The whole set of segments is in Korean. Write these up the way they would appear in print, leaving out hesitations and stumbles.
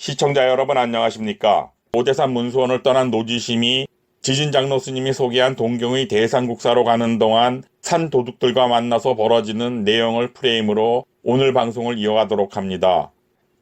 시청자 여러분 안녕하십니까? 오대산 문수원을 떠난 노지심이 지진장로 스님이 소개한 동경의 대산국사로 가는 동안 산 도둑들과 만나서 벌어지는 내용을 프레임으로 오늘 방송을 이어가도록 합니다.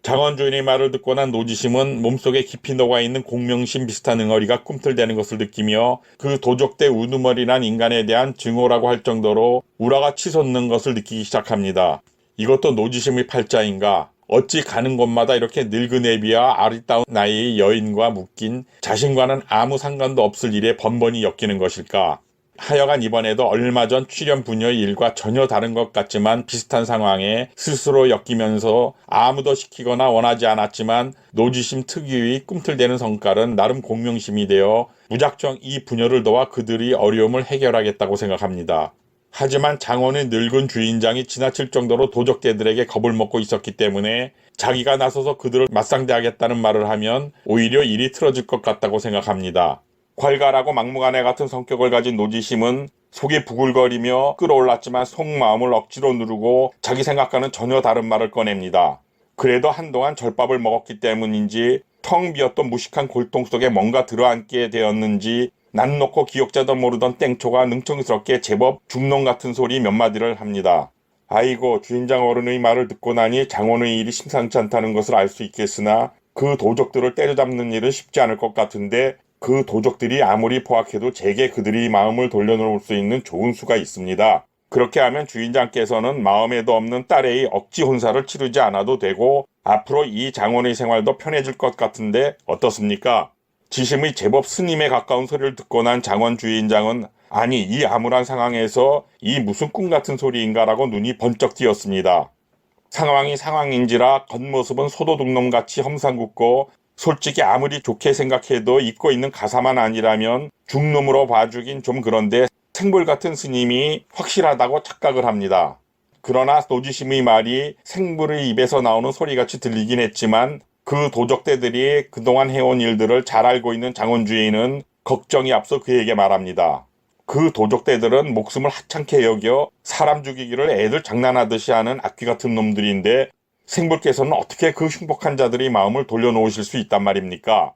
장원 주인의 말을 듣고 난 노지심은 몸속에 깊이 녹아있는 공명심 비슷한 응어리가 꿈틀대는 것을 느끼며 그 도적대 우두머리난 인간에 대한 증오라고 할 정도로 우라가 치솟는 것을 느끼기 시작합니다. 이것도 노지심의 팔자인가? 어찌 가는 곳마다 이렇게 늙은 애비와 아리따운 나이의 여인과 묶인 자신과는 아무 상관도 없을 일에 번번이 엮이는 것일까? 하여간 이번에도 얼마 전 출연 부녀의 일과 전혀 다른 것 같지만 비슷한 상황에 스스로 엮이면서 아무도 시키거나 원하지 않았지만 노지심 특유의 꿈틀대는 성깔은 나름 공명심이 되어 무작정 이 부녀를 도와 그들의 어려움을 해결하겠다고 생각합니다. 하지만 장원의 늙은 주인장이 지나칠 정도로 도적대들에게 겁을 먹고 있었기 때문에 자기가 나서서 그들을 맞상대하겠다는 말을 하면 오히려 일이 틀어질 것 같다고 생각합니다. 괄괄하고 막무가내 같은 성격을 가진 노지심은 속이 부글거리며 끌어올랐지만 속마음을 억지로 누르고 자기 생각과는 전혀 다른 말을 꺼냅니다. 그래도 한동안 절밥을 먹었기 때문인지 텅 비었던 무식한 골통 속에 뭔가 들어앉게 되었는지 난 놓고 기억자도 모르던 땡초가 능청스럽게 제법 중농 같은 소리 몇 마디를 합니다. 아이고, 주인장 어른의 말을 듣고 나니 장원의 일이 심상치 않다는 것을 알 수 있겠으나 그 도적들을 때려잡는 일은 쉽지 않을 것 같은데 그 도적들이 아무리 포악해도 제게 그들이 마음을 돌려놓을 수 있는 좋은 수가 있습니다. 그렇게 하면 주인장께서는 마음에도 없는 딸의 억지 혼사를 치르지 않아도 되고 앞으로 이 장원의 생활도 편해질 것 같은데 어떻습니까? 지심의 제법 스님에 가까운 소리를 듣고 난 장원 주인장은 아니 이 암울한 상황에서 이 무슨 꿈 같은 소리인가라고 눈이 번쩍 띄었습니다. 상황이 상황인지라 겉모습은 소도둑놈같이 험상궂고 솔직히 아무리 좋게 생각해도 잊고 있는 가사만 아니라면 중놈으로 봐주긴 좀 그런데 생불 같은 스님이 확실하다고 착각을 합니다. 그러나 노지심의 말이 생불의 입에서 나오는 소리같이 들리긴 했지만 그 도적대들이 그동안 해온 일들을 잘 알고 있는 장원 주인은 걱정이 앞서 그에게 말합니다. 그 도적대들은 목숨을 하찮게 여겨 사람 죽이기를 애들 장난하듯이 하는 악귀 같은 놈들인데 생불께서는 어떻게 그 흉폭한 자들의 마음을 돌려놓으실 수 있단 말입니까?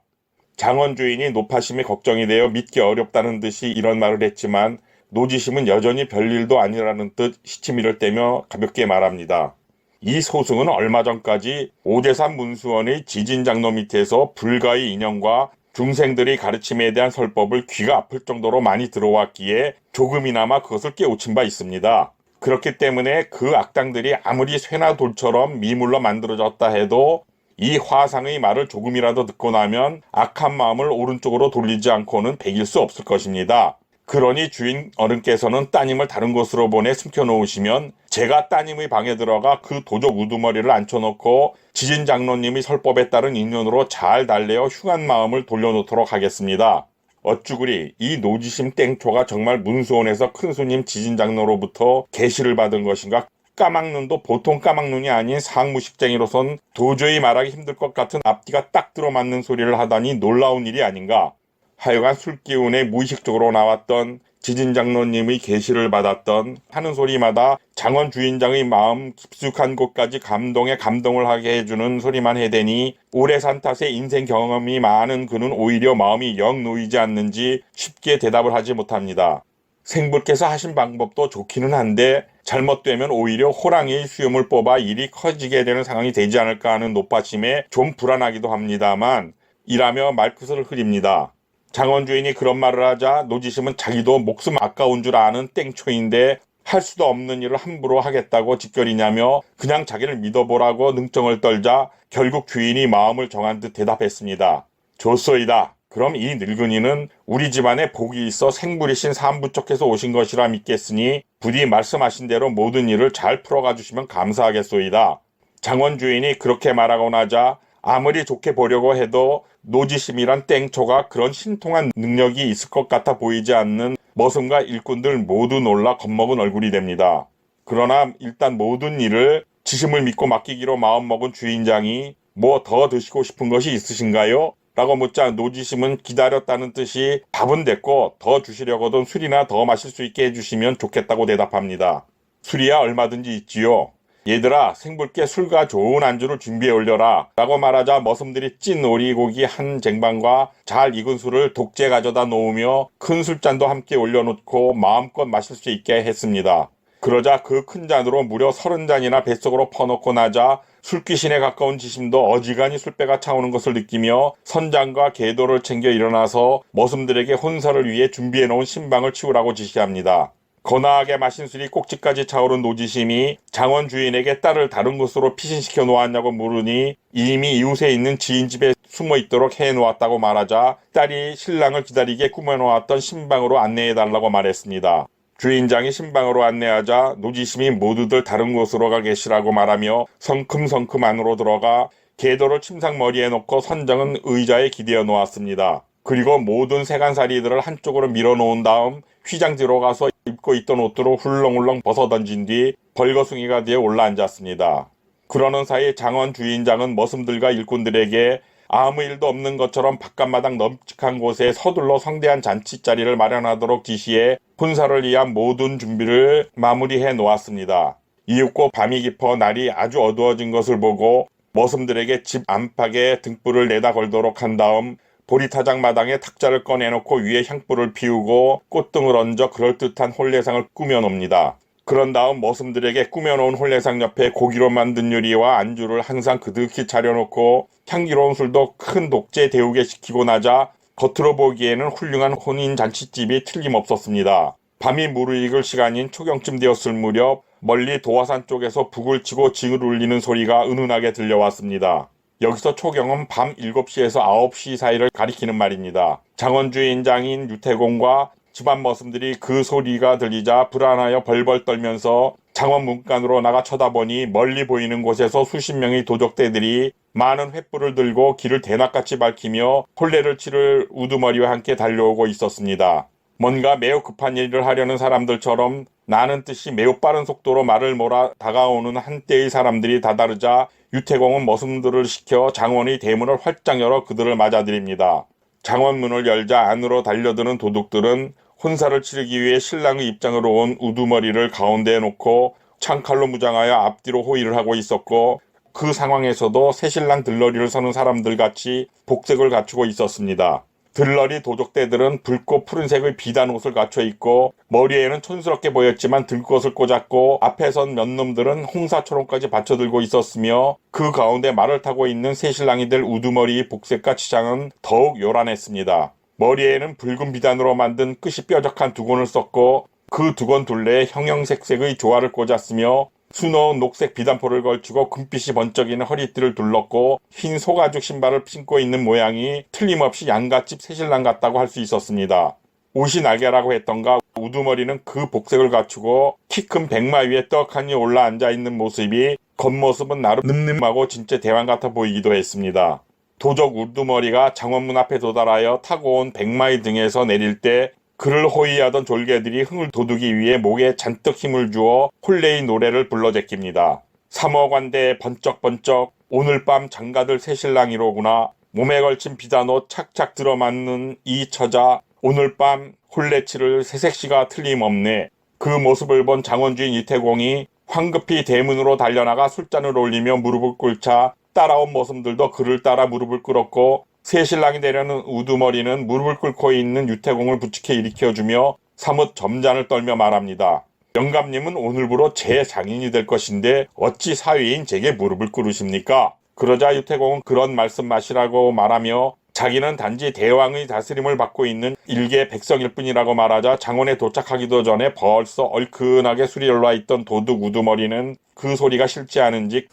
장원 주인이 노파심에 걱정이 되어 믿기 어렵다는 듯이 이런 말을 했지만 노지심은 여전히 별일도 아니라는 듯 시치미를 떼며 가볍게 말합니다. 이 소승은 얼마 전까지 오대산 문수원의 지진장로 밑에서 불가의 인형과 중생들의 가르침에 대한 설법을 귀가 아플 정도로 많이 들어왔기에 조금이나마 그것을 깨우친 바 있습니다. 그렇기 때문에 그 악당들이 아무리 쇠나 돌처럼 미물로 만들어졌다 해도 이 화상의 말을 조금이라도 듣고 나면 악한 마음을 오른쪽으로 돌리지 않고는 배길 수 없을 것입니다. 그러니 주인 어른께서는 따님을 다른 곳으로 보내 숨겨놓으시면 제가 따님의 방에 들어가 그 도적 우두머리를 앉혀놓고 지진장로님의 설법에 따른 인연으로 잘 달래어 흉한 마음을 돌려놓도록 하겠습니다. 어쭈구리 이 노지심 땡초가 정말 문수원에서 큰스님 지진장로로부터 계시를 받은 것인가? 까막눈도 보통 까막눈이 아닌 상무식쟁이로선 도저히 말하기 힘들 것 같은 앞뒤가 딱 들어맞는 소리를 하다니 놀라운 일이 아닌가? 하여간 술기운에 무의식적으로 나왔던 지진장로님의 계시를 받았던 하는 소리마다 장원 주인장의 마음 깊숙한 곳까지 감동에 감동을 하게 해주는 소리만 해대니 오래 산 탓에 인생 경험이 많은 그는 오히려 마음이 영 놓이지 않는지 쉽게 대답을 하지 못합니다. 생불께서 하신 방법도 좋기는 한데 잘못되면 오히려 호랑이의 수염을 뽑아 일이 커지게 되는 상황이 되지 않을까 하는 노파심에 좀 불안하기도 합니다만 이라며 말끝을 흐립니다. 장원 주인이 그런 말을 하자 노지심은 자기도 목숨 아까운 줄 아는 땡초인데 할 수도 없는 일을 함부로 하겠다고 직결이냐며 그냥 자기를 믿어보라고 능청을 떨자 결국 주인이 마음을 정한 듯 대답했습니다. 좋소이다. 그럼 이 늙은이는 우리 집안에 복이 있어 생불이신 사암부척해서 오신 것이라 믿겠으니 부디 말씀하신 대로 모든 일을 잘 풀어가 주시면 감사하겠소이다. 장원 주인이 그렇게 말하고 나자 아무리 좋게 보려고 해도 노지심이란 땡초가 그런 신통한 능력이 있을 것 같아 보이지 않는 머슴과 일꾼들 모두 놀라 겁먹은 얼굴이 됩니다. 그러나 일단 모든 일을 지심을 믿고 맡기기로 마음먹은 주인장이 뭐 더 드시고 싶은 것이 있으신가요? 라고 묻자 노지심은 기다렸다는 뜻이 밥은 됐고 더 주시려거든 술이나 더 마실 수 있게 해주시면 좋겠다고 대답합니다. 술이야 얼마든지 있지요. 얘들아, 생불께 술과 좋은 안주를 준비해 올려라 라고 말하자 머슴들이 찐 오리고기 한 쟁반과 잘 익은 술을 독재 가져다 놓으며 큰 술잔도 함께 올려놓고 마음껏 마실 수 있게 했습니다. 그러자 그 큰 잔으로 무려 30잔이나 뱃속으로 퍼놓고 나자 술귀신에 가까운 지심도 어지간히 술배가 차오는 것을 느끼며 선장과 계도를 챙겨 일어나서 머슴들에게 혼사를 위해 준비해 놓은 신방을 치우라고 지시합니다. 거나하게 마신 술이 꼭지까지 차오른 노지심이 장원 주인에게 딸을 다른 곳으로 피신시켜 놓았냐고 물으니 이미 이웃에 있는 지인 집에 숨어 있도록 해놓았다고 말하자 딸이 신랑을 기다리게 꾸며놓았던 신방으로 안내해달라고 말했습니다. 주인장이 신방으로 안내하자 노지심이 모두들 다른 곳으로 가 계시라고 말하며 성큼성큼 안으로 들어가 계도를 침상머리에 놓고 선장은 의자에 기대어 놓았습니다. 그리고 모든 세간살이들을 한쪽으로 밀어놓은 다음 휘장지로 가서 입고 있던 옷들을 훌렁훌렁 벗어던진 뒤 벌거숭이가 되어 올라앉았습니다. 그러는 사이 장원 주인장은 머슴들과 일꾼들에게 아무 일도 없는 것처럼 바깥마당 널찍한 곳에 서둘러 성대한 잔치자리를 마련하도록 지시해 혼사를 위한 모든 준비를 마무리해 놓았습니다. 이윽고 밤이 깊어 날이 아주 어두워진 것을 보고 머슴들에게 집 안팎에 등불을 내다 걸도록 한 다음 보리타작 마당에 탁자를 꺼내놓고 위에 향불을 피우고 꽃등을 얹어 그럴듯한 홀례상을 꾸며놉니다. 그런 다음 머슴들에게 꾸며놓은 홀례상 옆에 고기로 만든 요리와 안주를 항상 그득히 차려놓고 향기로운 술도 큰 독재 데우게 시키고 나자 겉으로 보기에는 훌륭한 혼인잔치집이 틀림없었습니다. 밤이 무르익을 시간인 초경쯤 되었을 무렵 멀리 도화산 쪽에서 북을 치고 징을 울리는 소리가 은은하게 들려왔습니다. 여기서 초경은 밤 7시에서 9시 사이를 가리키는 말입니다. 장원주인장인 유태공과 집안 머슴들이 그 소리가 들리자 불안하여 벌벌 떨면서 장원 문간으로 나가 쳐다보니 멀리 보이는 곳에서 수십 명의 도적대들이 많은 횃불을 들고 길을 대낮같이 밝히며 홀례를 치를 우두머리와 함께 달려오고 있었습니다. 뭔가 매우 급한 일을 하려는 사람들처럼 나는 뜻이 매우 빠른 속도로 말을 몰아 다가오는 한때의 사람들이 다다르자 유태공은 머슴들을 시켜 장원의 대문을 활짝 열어 그들을 맞아들입니다. 장원문을 열자 안으로 달려드는 도둑들은 혼사를 치르기 위해 신랑의 입장으로 온 우두머리를 가운데에 놓고 창칼로 무장하여 앞뒤로 호위를 하고 있었고 그 상황에서도 새신랑 들러리를 서는 사람들같이 복색을 갖추고 있었습니다. 들러리 도적대들은 붉고 푸른색의 비단 옷을 갖춰 입고 머리에는 촌스럽게 보였지만 들것을 꽂았고 앞에 선 몇 놈들은 홍사초롱까지 받쳐들고 있었으며 그 가운데 말을 타고 있는 새신랑이 될 우두머리의 복색과 치장은 더욱 요란했습니다. 머리에는 붉은 비단으로 만든 끝이 뾰족한 두건을 썼고 그 두건 둘레에 형형색색의 조화를 꽂았으며 수놓은 녹색 비단포를 걸치고 금빛이 번쩍이는 허리띠를 둘렀고 흰 소가죽 신발을 신고 있는 모양이 틀림없이 양갓집 새신랑 같다고 할 수 있었습니다. 옷이 날개라고 했던가 우두머리는 그 복색을 갖추고 키 큰 백마 위에 떡하니 올라앉아 있는 모습이 겉모습은 나름 늠름하고 진짜 대왕 같아 보이기도 했습니다. 도적 우두머리가 장원문 앞에 도달하여 타고 온 백마의 등에서 내릴 때 그를 호위하던 졸개들이 흥을 돋우기 위해 목에 잔뜩 힘을 주어 홀레의 노래를 불러 제낍니다. 삼어관대에 번쩍번쩍 오늘 밤 장가들 새신랑이로구나. 몸에 걸친 비단옷 착착 들어맞는 이 처자 오늘 밤 홀레치를 새색시가 틀림없네. 그 모습을 본 장원주인 유태공이 황급히 대문으로 달려나가 술잔을 올리며 무릎을 꿇자 따라온 머슴들도 그를 따라 무릎을 꿇었고 새신랑이 되려는 우두머리는 무릎을 꿇고 있는 유태공을 부축해 일으켜주며 사뭇 점잔을 떨며 말합니다. 영감님은 오늘부로 제 장인이 될 것인데 어찌 사위인 제게 무릎을 꿇으십니까? 그러자 유태공은 그런 말씀 마시라고 말하며 자기는 단지 대왕의 다스림을 받고 있는 일개 백성일 뿐이라고 말하자 장원에 도착하기도 전에 벌써 얼큰하게 술이 올라있던 도둑 우두머리는 그 소리가 싫지 않은지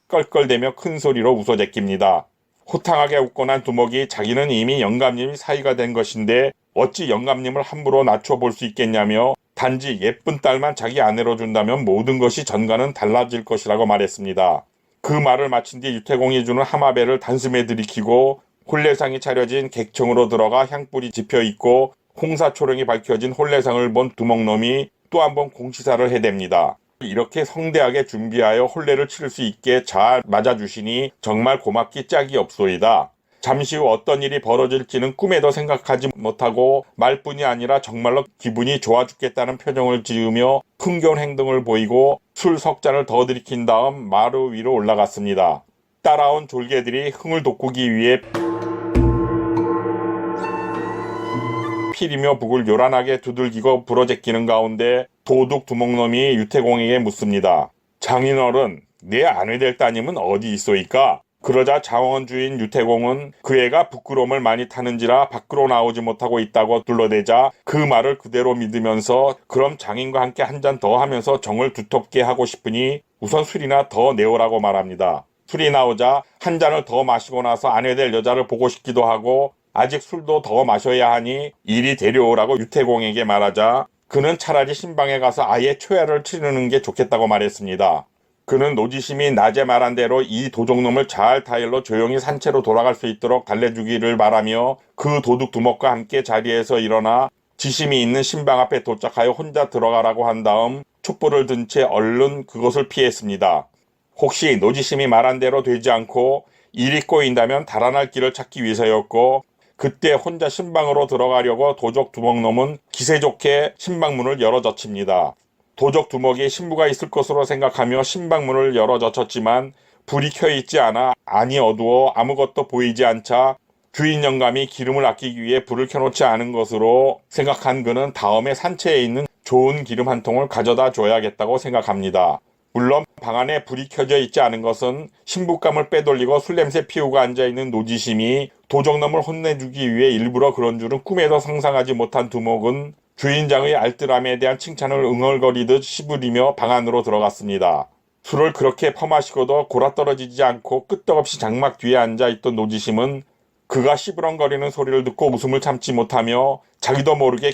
껄껄대며 큰 소리로 웃어 제낍니다. 호탕하게 웃고 난 두목이 자기는 이미 영감님이 사위가 된 것인데 어찌 영감님을 함부로 낮춰볼 수 있겠냐며 단지 예쁜 딸만 자기 아내로 준다면 모든 것이 전과는 달라질 것이라고 말했습니다. 그 말을 마친 뒤 유태공이 주는 하마배를 단숨에 들이키고 홀례상이 차려진 객청으로 들어가 향불이 지펴있고 홍사초롱이 밝혀진 홀례상을 본 두목놈이 또 한 번 공시사를 해댑니다. 이렇게 성대하게 준비하여 홀례를 치를 수 있게 잘 맞아주시니 정말 고맙기 짝이 없소이다. 잠시 후 어떤 일이 벌어질지는 꿈에도 생각하지 못하고 말뿐이 아니라 정말로 기분이 좋아 죽겠다는 표정을 지으며 흥겨운 행동을 보이고 술 석 잔을 더 들이킨 다음 마루 위로 올라갔습니다. 따라온 졸개들이 흥을 돋구기 위해 피리며 북을 요란하게 두들기고 부러제끼는 가운데 도둑 두목놈이 유태공에게 묻습니다. 장인어른, 내 아내될 따님은 어디 있소이까? 그러자 장원주인 유태공은 그 애가 부끄러움을 많이 타는지라 밖으로 나오지 못하고 있다고 둘러대자 그 말을 그대로 믿으면서 그럼 장인과 함께 한 잔 더 하면서 정을 두텁게 하고 싶으니 우선 술이나 더 내오라고 말합니다. 술이 나오자 한 잔을 더 마시고 나서 아내될 여자를 보고 싶기도 하고 아직 술도 더 마셔야 하니 이리 데려오라고 유태공에게 말하자 그는 차라리 신방에 가서 아예 초야를 치르는 게 좋겠다고 말했습니다. 그는 노지심이 낮에 말한 대로 이 도적놈을 잘 타일러 조용히 산채로 돌아갈 수 있도록 달래주기를 바라며 그 도둑 두목과 함께 자리에서 일어나 지심이 있는 신방 앞에 도착하여 혼자 들어가라고 한 다음 촛불을 든 채 얼른 그것을 피했습니다. 혹시 노지심이 말한 대로 되지 않고 일이 꼬인다면 달아날 길을 찾기 위해서였고 그때 혼자 신방으로 들어가려고 도적 두목놈은 기세 좋게 신방문을 열어젖힙니다. 도적 두목이 신부가 있을 것으로 생각하며 신방문을 열어젖혔지만 불이 켜있지 않아 안이 어두워 아무것도 보이지 않자 주인 영감이 기름을 아끼기 위해 불을 켜놓지 않은 것으로 생각한 그는 다음에 산채에 있는 좋은 기름 한 통을 가져다 줘야겠다고 생각합니다. 물론 방 안에 불이 켜져 있지 않은 것은 신부감을 빼돌리고 술냄새 피우고 앉아있는 노지심이 도적놈을 혼내주기 위해 일부러 그런 줄은 꿈에도 상상하지 못한 두목은 주인장의 알뜰함에 대한 칭찬을 응얼거리듯 씹으리며 방 안으로 들어갔습니다. 술을 그렇게 퍼마시고도 골아떨어지지 않고 끄떡없이 장막 뒤에 앉아있던 노지심은 그가 시부렁거리는 소리를 듣고 웃음을 참지 못하며 자기도 모르게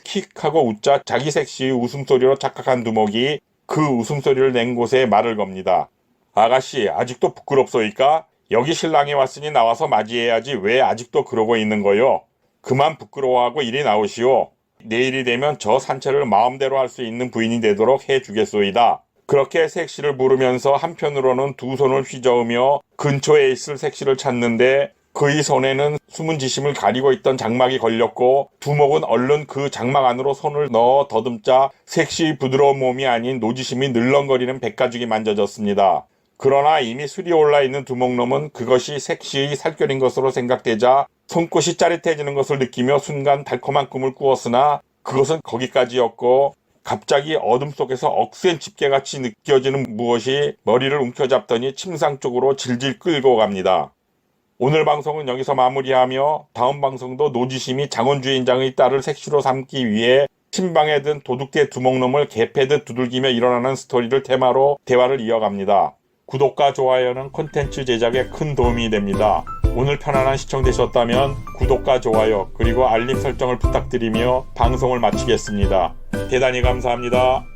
킥하고 웃자 자기 섹시의 웃음소리로 착각한 두목이 그 웃음소리를 낸 곳에 말을 겁니다. 아가씨, 아직도 부끄럽소이까? 여기 신랑이 왔으니 나와서 맞이해야지 왜 아직도 그러고 있는 거요? 그만 부끄러워하고 이리 나오시오. 내일이 되면 저 산채를 마음대로 할 수 있는 부인이 되도록 해주겠소이다. 그렇게 색시를 부르면서 한편으로는 두 손을 휘저으며 근처에 있을 색시를 찾는데 그의 손에는 숨은 지심을 가리고 있던 장막이 걸렸고 두목은 얼른 그 장막 안으로 손을 넣어 더듬자 색시의 부드러운 몸이 아닌 노지심이 늘렁거리는 백가죽이 만져졌습니다. 그러나 이미 술이 올라있는 두목놈은 그것이 색시의 살결인 것으로 생각되자 손끝이 짜릿해지는 것을 느끼며 순간 달콤한 꿈을 꾸었으나 그것은 거기까지였고 갑자기 어둠 속에서 억센 집게같이 느껴지는 무엇이 머리를 움켜잡더니 침상 쪽으로 질질 끌고 갑니다. 오늘 방송은 여기서 마무리하며 다음 방송도 노지심이 장원주인장의 딸을 색시로 삼기 위해 신방에 든 도둑대 두목놈을 개패듯 두들기며 일어나는 스토리를 테마로 대화를 이어갑니다. 구독과 좋아요는 콘텐츠 제작에 큰 도움이 됩니다. 오늘 편안한 시청 되셨다면 구독과 좋아요 그리고 알림 설정을 부탁드리며 방송을 마치겠습니다. 대단히 감사합니다.